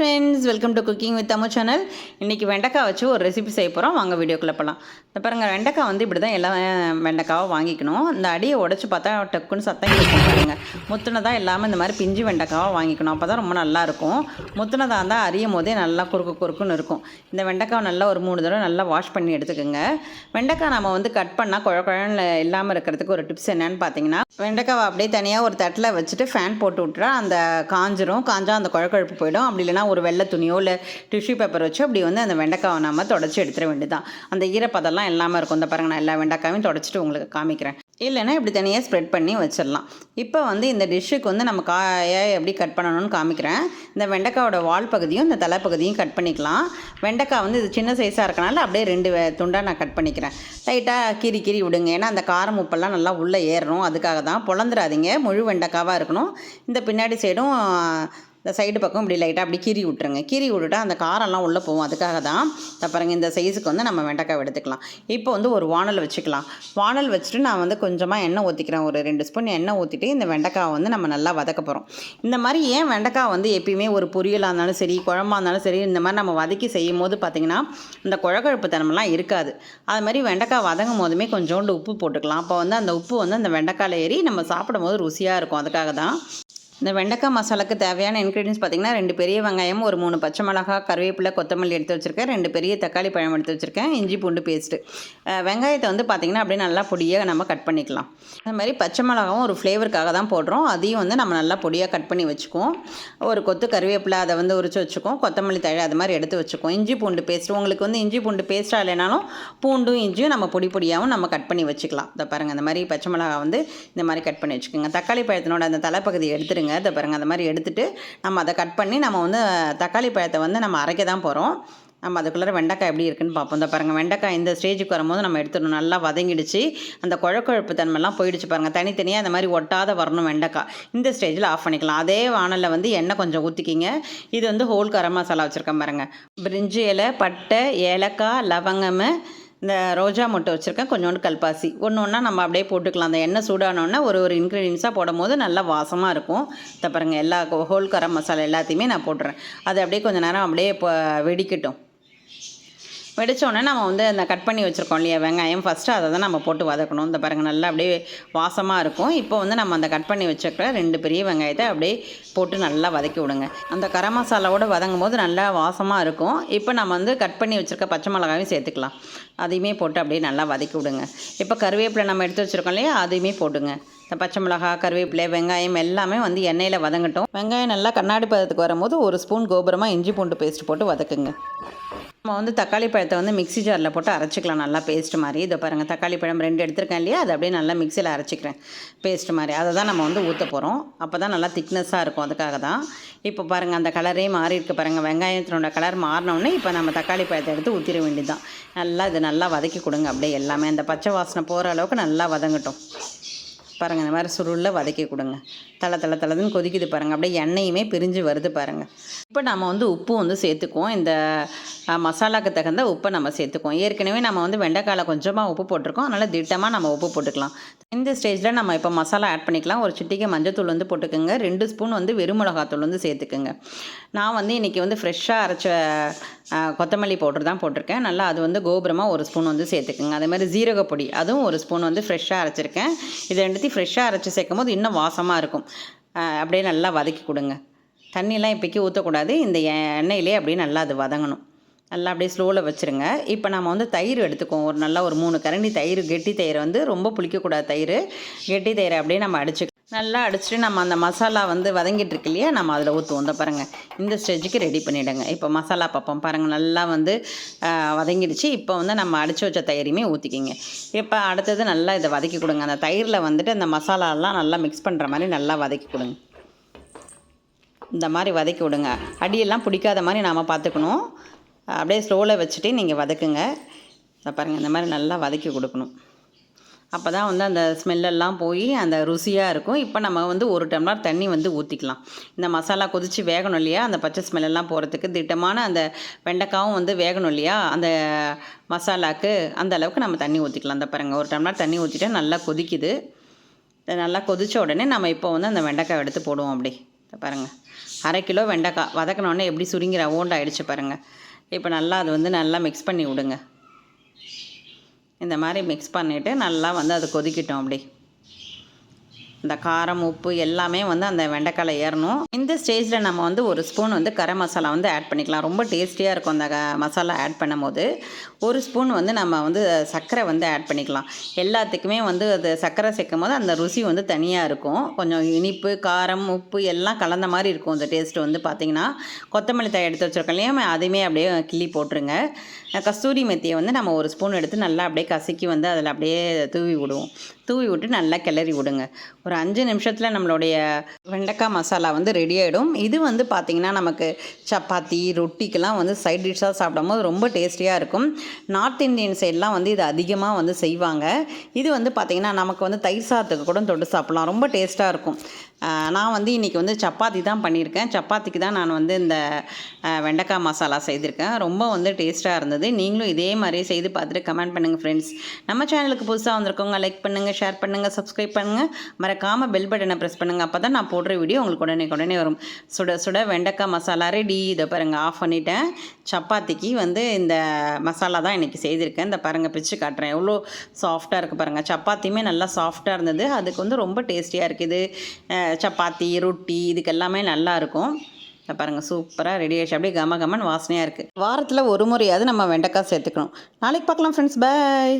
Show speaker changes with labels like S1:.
S1: Friends, welcome to cooking with Ammu channel. இன்றைக்கி வெண்டைக்காய் வச்சு ஒரு ரெசிபி செய்ய போகிறோம். வாங்க வீடியோக்குள்ளே போகலாம். இந்த பாருங்கள், வெண்டைக்காய் வந்து இப்படி தான் எல்லாம் வெண்டைக்காவை வாங்கிக்கணும். இந்த அடியை உடச்சி பார்த்தா டக்குன்னு சத்தம் கேட்கும் பாருங்க. முத்துனதாக இல்லாமல் இந்த மாதிரி பிஞ்சு வெண்டைக்காவை வாங்கிக்கணும். அப்போ தான் ரொம்ப நல்லாயிருக்கும். முத்துனதாக இருந்தால் அரியும் போதே நல்லா குறுக்குன்னு இருக்கும். இந்த வெண்டைக்காவை நல்லா ஒரு 3 தடவை நல்லா வாஷ் பண்ணி எடுத்துக்கோங்க. வெண்டைக்காய் நம்ம வந்து கட் பண்ணால் குழன்னு இல்லாமல் இருக்கிறதுக்கு ஒரு டிப்ஸ் என்னன்னு பார்த்தீங்கன்னா, வெண்டைக்காவை அப்படியே தனியாக ஒரு தட்டில் வச்சுட்டு ஃபேன் போட்டு விட்டுறா அந்த காஞ்சா அந்த குழப்பு போயிடும். அப்படி இல்லைனா ஒரு வெள்ளை துணியோ இல்லை டிஷ்யூ பேப்பர் வச்சு அப்படி வந்து அந்த வெண்டைக்காவை நம்ம தொடச்சி எடுத்துட வேண்டியதான். அந்த ஈரப்பதெல்லாம் இல்லாமல் இருக்கும். இந்த பாருங்கள், நான் எல்லா வெண்டைக்காயும் தொடச்சிட்டு உங்களுக்கு காமிக்கிறேன். இல்லைன்னா இப்படி தனியாக ஸ்ப்ரெட் பண்ணி வச்சிடலாம். இப்போ வந்து இந்த டிஷ்ஷுக்கு வந்து நம்ம காயை எப்படி கட் பண்ணணும்னு காமிக்கிறேன். இந்த வெண்டைக்காவோட வால் பகுதியும் இந்த தலைப்பகுதியும் கட் பண்ணிக்கலாம். வெண்டைக்காய் வந்து இது சின்ன சைஸாக இருக்கனால அப்படியே 2 துண்டாக நான் கட் பண்ணிக்கிறேன். லைட்டாக கீறி விடுங்க. ஏன்னா அந்த காரம் உப்பெல்லாம் நல்லா உள்ளே ஏறணும். அதுக்காக தான். பொழந்துடாதீங்க. முழு வெண்டைக்காவாக இருக்கணும். இந்த பின்னாடி சைடும் இந்த சைடு பக்கம் இப்படி லைட்டாக அப்படி கீறி விட்டுருங்க. கீறி விட்டுட்டா அந்த காரெல்லாம் உள்ளே போகும். அதுக்காக தான். பாருங்க, இந்த சைஸுக்கு வந்து நம்ம வெண்டைக்காய் எடுத்துக்கலாம். இப்போ வந்து ஒரு வானல் வச்சுக்கலாம். வானல் வச்சுட்டு நான் வந்து கொஞ்சமாக எண்ணெய் ஊற்றிக்கிறேன். ஒரு 2 ஸ்பூன் எண்ணெய் ஊற்றிட்டு இந்த வெண்டைக்காவை வந்து நம்ம நல்லா வதக்க போகிறோம். இந்த மாதிரி ஏன் வெண்டைக்காய் வந்து எப்பயுமே ஒரு பொரியலாக இருந்தாலும் சரி, குழம்பா இருந்தாலும் சரி, இந்த மாதிரி நம்ம வதக்கி செய்யும் போது பார்த்திங்கன்னா இந்த குழகுழப்பு தனமெல்லாம் இருக்காது. அது மாதிரி வெண்டைக்காய் வதங்கும் போதுமே கொஞ்சோண்டு உப்பு போட்டுக்கலாம். அப்போ வந்து அந்த உப்பு வந்து அந்த வெண்டைக்காயில் ஏறி நம்ம சாப்பிடும் போது ருசியாக இருக்கும். அதுக்காக தான். இந்த வெண்டைக்காய் மசாலாவுக்கு தேவையான இன்க்ரீடியன்ஸ் பார்த்திங்கன்னா, 2 பெரிய வெங்காயம், ஒரு 3 பச்சை மிளகாய், கருவேப்பிலை, கொத்தமல்லி எடுத்து வச்சுருக்கேன். 2 பெரிய தக்காளி பழம் எடுத்து வச்சுருக்கேன். இஞ்சி பூண்டு பேஸ்ட்டு. வெங்காயத்தை வந்து பார்த்திங்கன்னா அப்படியே நல்லா பொடியாக நம்ம கட் பண்ணிக்கலாம். அது மாதிரி பச்சை மிளகாவும் ஒரு ஃப்ளேவருக்காக தான் போடுறோம். அதையும் வந்து நம்ம நல்லா பொடியாக கட் பண்ணி வச்சுக்குவோம். ஒரு கொத்து கருவேப்பிலை அதை வந்து உரிச்சு வச்சுக்குவோம். கொத்தமல்லி தழை அது மாதிரி எடுத்து வச்சுக்குவோம். இஞ்சி பூண்டு பேஸ்ட்டு உங்களுக்கு வந்து இஞ்சி பூண்டு பேஸ்ட்டாக இல்லைனாலும் பூண்டும் இஞ்சியும் நம்ம பொடியாகவும் நம்ம கட் பண்ணி வச்சுக்கலாம். இதை பாருங்கள், இந்த மாதிரி பச்சை மிளகா வந்து இந்த மாதிரி கட் பண்ணி வச்சுக்கோங்க. தக்காளி பழத்தினோட அந்த தலைப்பகுதியை எடுத்துருங்க. இதை பாருங்கள், அந்த மாதிரி எடுத்துகிட்டு நம்ம அதை கட் பண்ணி நம்ம வந்து தக்காளி பழத்தை வந்து நம்ம அரைக்க தான் போகிறோம். நம்ம அதுக்குள்ளே வெண்டைக்காய் எப்படி இருக்குன்னு பார்ப்போம். இந்த பாருங்கள், வெண்டைக்காய் இந்த ஸ்டேஜுக்கு வரும்போது நம்ம எடுத்துடணும். நல்லா வதங்கிடுச்சு. அந்த குழப்பு தன்மைலாம் போயிடுச்சு பாருங்கள். தனித்தனியாக அந்த மாதிரி ஒட்டாத வரணும் வெண்டைக்காய். இந்த ஸ்டேஜில் ஆஃப் பண்ணிக்கலாம். அதே வானலில் வந்து எண்ணெய் கொஞ்சம் ஊற்றிக்கிங்க. இது வந்து ஹோல் கரம் மசாலா வச்சுருக்கேன் பாருங்கள். பிரிஞ்சி இலை, பட்டை, ஏலக்காய், லவங்கம், இந்த ரோஜா மொட்டை வச்சுருக்கேன். கொஞ்சோண்டு கல்பாசி. ஒன்றா நம்ம அப்படியே போட்டுக்கலாம். அந்த எண்ணெய் சூடானோன்னா ஒரு இன்க்ரீடியன்ஸாக போடும் போது நல்லா வாசமாக இருக்கும். இதை பாருங்கள், எல்லா ஹோல் கரம் மசாலா எல்லாத்தையுமே நான் போட்டுறேன். அது அப்படியே கொஞ்சம் நேரம் அப்படியே இப்போ வெடிக்கட்டும். வெடித்தோடனே நம்ம வந்து அந்த கட் பண்ணி வச்சுருக்கோம் இல்லையா வெங்காயம், ஃபஸ்ட்டு அதை தான் நம்ம போட்டு வதக்கணும். இந்த பாருங்கள், நல்லா அப்படியே வாசமாக இருக்கும். இப்போ வந்து நம்ம அந்த கட் பண்ணி வச்சுருக்கிற 2 பெரிய வெங்காயத்தை அப்படியே போட்டு நல்லா வதக்கி விடுங்க. அந்த கரம் மசாலாவோடு வதங்கும் போது நல்லா வாசமாக இருக்கும். இப்போ நம்ம வந்து கட் பண்ணி வச்சுருக்க பச்சை மிளகாயும் சேர்த்துக்கலாம். அதையுமே போட்டு அப்படியே நல்லா வதக்கி விடுங்க. இப்போ கருவேப்பிலை நம்ம எடுத்து வச்சுருக்கோம் இல்லையா, அதையுமே போட்டுங்க. இந்த பச்சை மிளகா, கருவேப்பிலை, வெங்காயம் எல்லாமே வந்து எண்ணெயில் வதங்கட்டும். வெங்காயம் நல்லா கண்ணாடி பதத்துக்கு வரும்போது 1 ஸ்பூன் கோபுரமாக இஞ்சி பூண்டு பேஸ்ட் போட்டு வதக்குங்க. நம்ம வந்து தக்காளி பழத்தை வந்து மிக்ஸி ஜாரில் போட்டு அரைச்சிக்கலாம் நல்லா பேஸ்ட் மாதிரி. இதை பாருங்கள், தக்காளி பழம் 2 எடுத்துருக்கேன் இல்லையா, அதை அப்படியே நல்லா மிக்சியில் அரைச்சிக்கிறேன் பேஸ்ட் மாதிரி. அதை தான் நம்ம வந்து ஊற்ற போகிறோம். அப்போ தான் நல்லா திக்னஸ்ஸாக இருக்கும். அதுக்காக தான். இப்போ பாருங்கள், அந்த கலரே மாறி இருக்குது பாருங்கள். வெங்காயத்தினோட கலர் மாறினோடனே இப்போ நம்ம தக்காளி பழத்தை எடுத்து ஊற்றிட வேண்டியதுதான். இது நல்லா வதக்கி கொடுங்க. அப்படியே எல்லாமே அந்த பச்சை வாசனை போகிற அளவுக்கு நல்லா வதங்கட்டும். பாருங்கள், இந்த மாதிரி சுருளில் வதக்கி கொடுங்க. தளதுன்னு கொதிக்குது பாருங்கள். அப்படியே எண்ணெயுமே பிரிஞ்சு வருது பாருங்கள். இப்போ நம்ம வந்து உப்பு வந்து சேர்த்துக்குவோம். இந்த மசாலாவுக்கு தகுந்த உப்பை நம்ம சேர்த்துக்குவோம். ஏற்கனவே நம்ம வந்து வெண்டைக்காயில் கொஞ்சமாக உப்பு போட்டிருக்கோம். அதனால் திட்டமாக நம்ம உப்பு போட்டுக்கலாம். இந்த ஸ்டேஜில் நம்ம இப்போ மசாலா ஆட் பண்ணிக்கலாம். ஒரு சிட்டிகை மஞ்சத்தூள் வந்து போட்டுக்கோங்க. 2 ஸ்பூன் வந்து வெறும் மிளகாத்தூள் வந்து சேர்த்துக்குங்க. நான் வந்து இன்றைக்கி வந்து ஃப்ரெஷ்ஷாக அரைச்ச கொத்தமல்லி பவுடர் தான் போட்டிருக்கேன். நல்லா அது வந்து கோபுரமாக 1 ஸ்பூன் வந்து சேர்த்துக்குங்க. அதே மாதிரி ஜீரகப்பொடி அதுவும் 1 ஸ்பூன் வந்து ஃப்ரெஷ்ஷாக அரைச்சிருக்கேன். இது 2த்தையும் ஃப்ரெஷ்ஷாக அரைச்சி சேர்க்கும் போது இன்னும் வாசமாக இருக்கும். அப்படியே நல்லா வதக்கி கொடுங்க. தண்ணியெலாம் இப்போக்கி ஊற்றக்கூடாது. இந்த எண்ணெயிலே அப்படியே நல்லா அது வதங்கணும். நல்லா அப்படியே ஸ்லோவில் வச்சுருங்க. இப்போ நம்ம வந்து தயிர் எடுத்துக்குவோம். ஒரு 3 கரண்டி தயிர், கெட்டி தயிரை வந்து ரொம்ப புளிக்கக்கூடாது. கெட்டி தயிரை அப்படியே நம்ம நல்லா அடிச்சுட்டு நம்ம அந்த மசாலா வந்து வதங்கிட்டு இருக்கு இல்லையா, நம்ம அதில் ஊற்றுவோம். இந்த பாருங்கள், இந்த ஸ்டேஜுக்கு ரெடி பண்ணிவிடுங்க. இப்போ மசாலா பார்ப்போம் பாருங்கள், நல்லா வந்து வதங்கிடுச்சு. இப்போ வந்து நம்ம அடித்து வச்ச தயிரையுமே ஊற்றிக்கிங்க. இப்போ அடுத்தது நல்லா இதை வதக்கி கொடுங்க. அந்த தயிரில் வந்துட்டு அந்த மசாலாலாம் நல்லா மிக்ஸ் பண்ணுற மாதிரி நல்லா வதக்கி கொடுங்க. இந்த மாதிரி வதக்கி விடுங்க. அடியெல்லாம் பிடிக்காத மாதிரி நாம் பார்த்துக்கணும். அப்படியே ஸ்லோவில் வச்சுட்டு நீங்கள் வதக்குங்க. இதை பாருங்கள், இந்த மாதிரி நல்லா வதக்கி கொடுக்கணும். அப்போ தான் வந்து அந்த ஸ்மெல்லெல்லாம் போய் அந்த ருசியாக இருக்கும். இப்போ நம்ம வந்து 1 டம்ளர் தண்ணி வந்து ஊற்றிக்கலாம். இந்த மசாலா கொதித்து வேகணும் இல்லையா, அந்த பச்சை ஸ்மெல்லெல்லாம் போகிறதுக்கு திட்டமான அந்த வெண்டைக்காவும் வந்து வேகணும் இல்லையா அந்த மசாலாவுக்கு, அந்த அளவுக்கு நம்ம தண்ணி ஊற்றிக்கலாம். அந்த பாருங்கள், 1 டம்ளர் தண்ணி ஊற்றிட்டு நல்லா கொதிக்குது. நல்லா கொதித்த உடனே நம்ம இப்போ வந்து அந்த வெண்டைக்காய் எடுத்து போடுவோம். அப்படி பாருங்கள், 1/2 கிலோ வெண்டைக்காய் வதக்கினோடனே எப்படி சுருங்கி ரவுண்ட் ஆகிடுச்சு பாருங்கள். இப்போ நல்லா அது வந்து நல்லா மிக்ஸ் பண்ணி விடுங்க. இந்த மாதிரி மிக்ஸ் பண்ணிவிட்டு நல்லா வந்து அது கொதிக்கட்டும். அப்படி இந்த காரம் உப்பு எல்லாமே வந்து அந்த வெண்டைக்காயில் ஏறணும். இந்த ஸ்டேஜில் நம்ம வந்து 1 ஸ்பூன் வந்து கரம் மசாலா வந்து ஆட் பண்ணிக்கலாம். ரொம்ப டேஸ்டியாக இருக்கும் அந்த மசாலா ஆட் பண்ணும் போது. 1 ஸ்பூன் வந்து நம்ம வந்து சர்க்கரை வந்து ஆட் பண்ணிக்கலாம். எல்லாத்துக்குமே வந்து அது சர்க்கரை சேர்க்கும் போது அந்த ருசி வந்து தனியாக இருக்கும். கொஞ்சம் இனிப்பு, காரம், உப்பு எல்லாம் கலந்த மாதிரி இருக்கும் அந்த டேஸ்ட்டு வந்து பார்த்திங்கன்னா. கொத்தமல்லி தழை எடுத்து வச்சுருக்கோம் இல்லையா, அதையுமே அப்படியே கிள்ளி போட்டுருங்க. கஸ்தூரி மெத்தியை வந்து நம்ம 1 ஸ்பூன் எடுத்து நல்லா அப்படியே கசக்கி வந்து அதில் அப்படியே தூவி விடுவோம். தூவி விட்டு நல்லா கிளறி விடுங்க. ஒரு 5 நிமிஷத்தில் நம்மளுடைய வெண்டைக்காய் மசாலா வந்து ரெடி ஆகிடும். இது வந்து பார்த்திங்கன்னா நமக்கு சப்பாத்தி, ரொட்டிக்கெல்லாம் வந்து சைட் டிஷ்ஷாக சாப்பிடும்போது ரொம்ப டேஸ்டியாக இருக்கும். நார்த் இந்தியன் சைட்லாம் வந்து இது அதிகமாக வந்து செய்வாங்க. இது வந்து பார்த்திங்கன்னா நமக்கு வந்து தயிர் சாதத்துக்கு கூட தொட்டு சாப்பிட்லாம். ரொம்ப டேஸ்ட்டாக இருக்கும். நான் வந்து இன்றைக்கி வந்து சப்பாத்தி தான் பண்ணியிருக்கேன். சப்பாத்திக்கு தான் நான் வந்து இந்த வெண்டைக்காய் மசாலா செய்திருக்கேன். ரொம்ப வந்து டேஸ்ட்டாக இருந்தது. நீங்களும் இதே மாதிரி செய்து பார்த்துட்டு கமெண்ட் பண்ணுங்கள் ஃப்ரெண்ட்ஸ். நம்ம சேனலுக்கு புதுசாக வந்திருக்கவங்க லைக் பண்ணுங்கள், ஷேர் பண்ணுங்கள், சப்ஸ்கிரைப் பண்ணுங்கள். மறக்காமல் பெல் பட்டனை ப்ரெஸ் பண்ணுங்கள். அப்போ தான் நான் போடுற வீடியோ உங்களுக்கு உடனே வரும். சுட சுட வெண்டைக்காய் மசாலா ரெடி. இதை பாருங்கள், ஆஃப் பண்ணிட்டேன். சப்பாத்திக்கு வந்து இந்த மசாலா தான் இன்றைக்கி செய்திருக்கேன். இந்த பாருங்கள், பிச்சு காட்டுறேன். எவ்வளோ சாஃப்டாக இருக்குது பாருங்கள். சப்பாத்தியுமே நல்லா சாஃப்டாக இருந்தது. அதுக்கு வந்து ரொம்ப டேஸ்டியாக இருக்குது. சப்பாத்தி, ரொட்டி இதுக்கு எல்லாமே நல்லாயிருக்கும். பாருங்கள், சூப்பராக ரெடி ஆகிடுச்சு. அப்படியே கமகமன் வாசனையாக இருக்குது. வாரத்தில் ஒரு முறையாவது நம்ம வெண்டைக்காய் சேர்த்துக்கணும். நாளைக்கு பார்க்கலாம் ஃப்ரெண்ட்ஸ். பாய்.